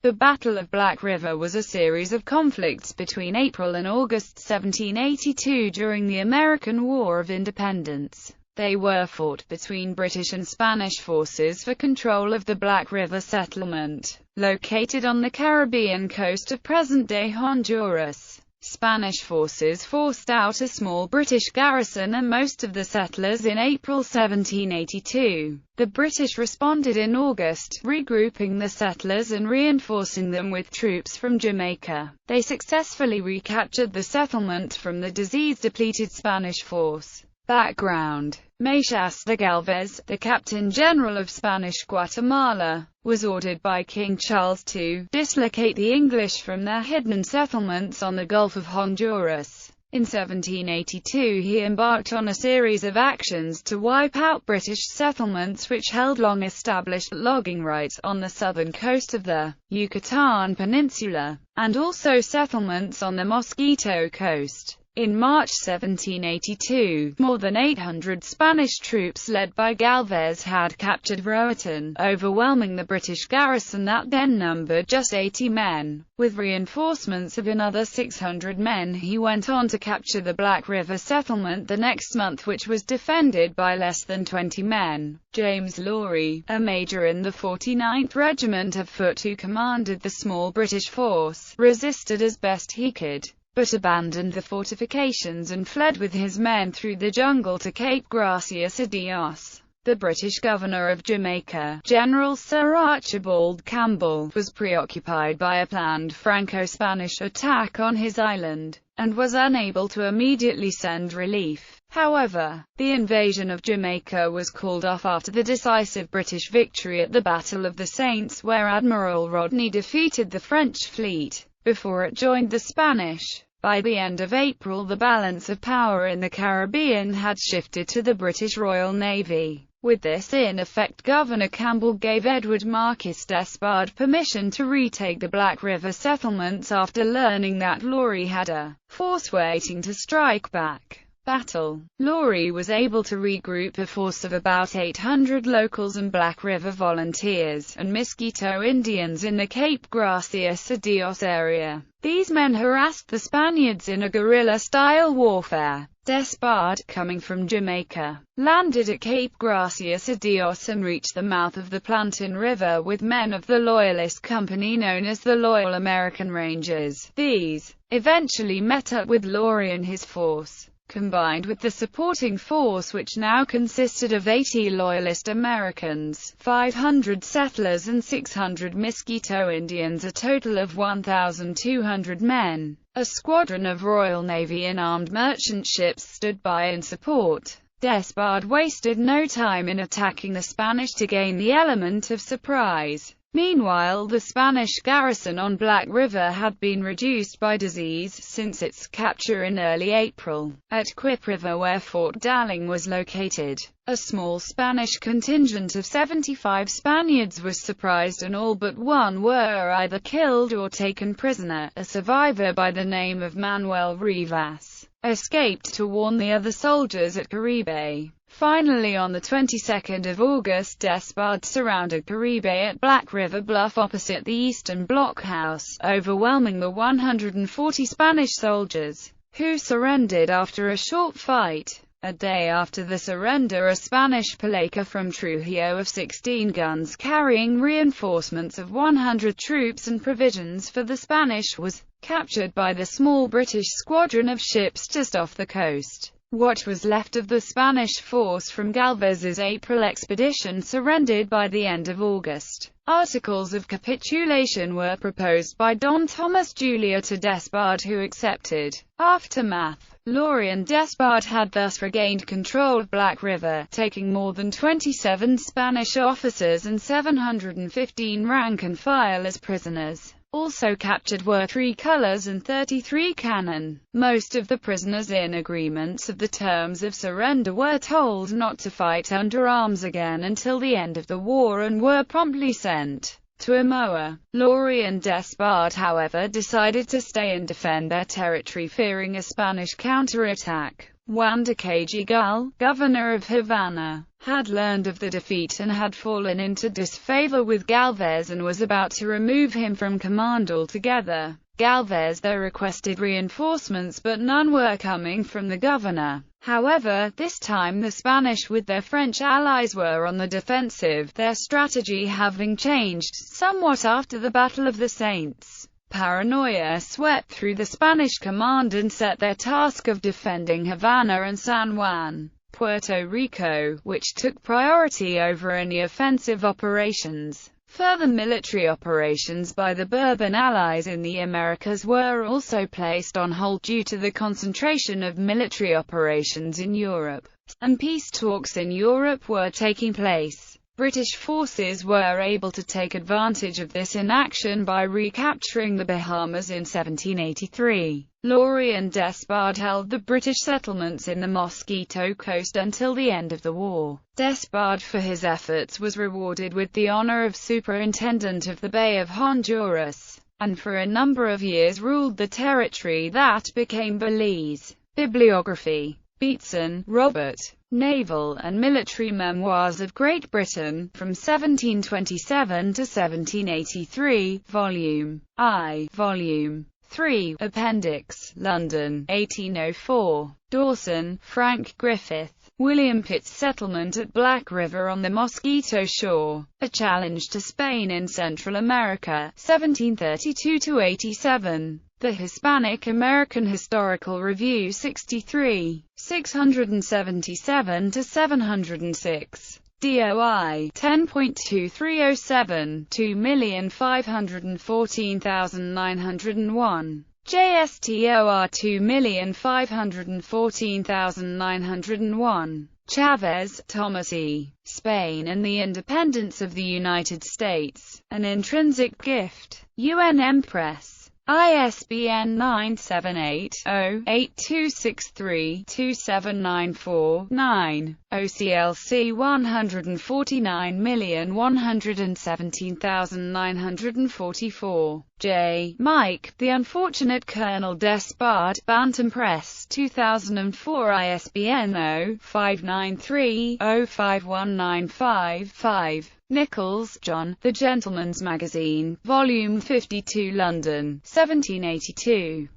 The Battle of Black River was a series of conflicts between April and August 1782 during the American War of Independence. They were fought between British and Spanish forces for control of the Black River settlement, located on the Caribbean coast of present-day Honduras. Spanish forces forced out a small British garrison and most of the settlers in April 1782. The British responded in August, regrouping the settlers and reinforcing them with troops from Jamaica. They successfully recaptured the settlement from the disease-depleted Spanish force. Background: Macias de Galvez, the Captain-General of Spanish Guatemala, was ordered by King Charles to dislocate the English from their hidden settlements on the Gulf of Honduras. In 1782 he embarked on a series of actions to wipe out British settlements which held long-established logging rights on the southern coast of the Yucatan Peninsula, and also settlements on the Mosquito Coast. In March 1782, more than 800 Spanish troops led by Galvez had captured Roatan, overwhelming the British garrison that then numbered just 80 men. With reinforcements of another 600 men he went on to capture the Black River settlement the next month, which was defended by less than 20 men. James Laurie, a major in the 49th Regiment of Foot who commanded the small British force, resisted as best he could, but abandoned the fortifications and fled with his men through the jungle to Cape Gracias a Dios. The British governor of Jamaica, General Sir Archibald Campbell, was preoccupied by a planned Franco-Spanish attack on his island, and was unable to immediately send relief. However, the invasion of Jamaica was called off after the decisive British victory at the Battle of the Saints, where Admiral Rodney defeated the French fleet before it joined the Spanish. By the end of April the balance of power in the Caribbean had shifted to the British Royal Navy. With this in effect, Governor Campbell gave Edward Marquis d'Espard permission to retake the Black River settlements after learning that Laurie had a force waiting to strike back. Battle. Laurie was able to regroup a force of about 800 locals and Black River volunteers, and Mosquito Indians in the Cape Gracias a Dios area. These men harassed the Spaniards in a guerrilla-style warfare. Despard, coming from Jamaica, landed at Cape Gracias a Dios and reached the mouth of the Plantain River with men of the Loyalist Company known as the Loyal American Rangers. These eventually met up with Laurie and his force, combined with the supporting force which now consisted of 80 Loyalist Americans, 500 settlers and 600 Mosquito Indians, a total of 1,200 men. A squadron of Royal Navy and armed merchant ships stood by in support. Despard wasted no time in attacking the Spanish to gain the element of surprise. Meanwhile, the Spanish garrison on Black River had been reduced by disease since its capture in early April. At Quip River, where Fort Darling was located, a small Spanish contingent of 75 Spaniards was surprised and all but one were either killed or taken prisoner. A survivor by the name of Manuel Rivas escaped to warn the other soldiers at Caribe. Finally, on the 22nd of August, Despard surrounded Caribe at Black River Bluff opposite the Eastern Blockhouse, overwhelming the 140 Spanish soldiers, who surrendered after a short fight. A day after the surrender, a Spanish palaca from Trujillo of 16 guns carrying reinforcements of 100 troops and provisions for the Spanish was captured by the small British squadron of ships just off the coast. What was left of the Spanish force from Galvez's April expedition surrendered by the end of August. Articles of capitulation were proposed by Don Thomas Julia to Despard, who accepted. Aftermath. Laurie and Despard had thus regained control of Black River, taking more than 27 Spanish officers and 715 rank and file as prisoners. Also captured were 3 colors and 33 cannon. Most of the prisoners, in agreements of the terms of surrender, were told not to fight under arms again until the end of the war and were promptly sent to Omoa. Laurie and Despard, however, decided to stay and defend their territory, fearing a Spanish counterattack. Juan de Cajigal, governor of Havana, had learned of the defeat and had fallen into disfavor with Galvez and was about to remove him from command altogether. Galvez though requested reinforcements, but none were coming from the governor. However, this time the Spanish with their French allies were on the defensive, their strategy having changed somewhat after the Battle of the Saints. Paranoia swept through the Spanish command and set their task of defending Havana and San Juan, Puerto Rico, which took priority over any offensive operations. Further military operations by the Bourbon allies in the Americas were also placed on hold due to the concentration of military operations in Europe, and peace talks in Europe were taking place. British forces were able to take advantage of this inaction by recapturing the Bahamas in 1783. Laurie and Despard held the British settlements in the Mosquito Coast until the end of the war. Despard for his efforts was rewarded with the honor of Superintendent of the Bay of Honduras, and for a number of years ruled the territory that became Belize. Bibliography: Beatson, Robert. Naval and Military Memoirs of Great Britain, from 1727 to 1783, Volume I, Volume 3, Appendix, London, 1804. Dawson, Frank Griffith. William Pitt's settlement at Black River on the Mosquito Shore, A Challenge to Spain in Central America, 1732–87. The Hispanic American Historical Review 63, 677–706. DOI 10.2307, 2514901. JSTOR 2514901. Chavez, Thomas E. Spain and the Independence of the United States, An Intrinsic Gift. UNM Press. ISBN 978-0-8263-2794-9. OCLC 149117944. J. Mike, The Unfortunate Colonel Despard, Bantam Press, 2004. ISBN 0-593-05195-5. Nichols, John, The Gentleman's Magazine, Volume 52, London, 1782.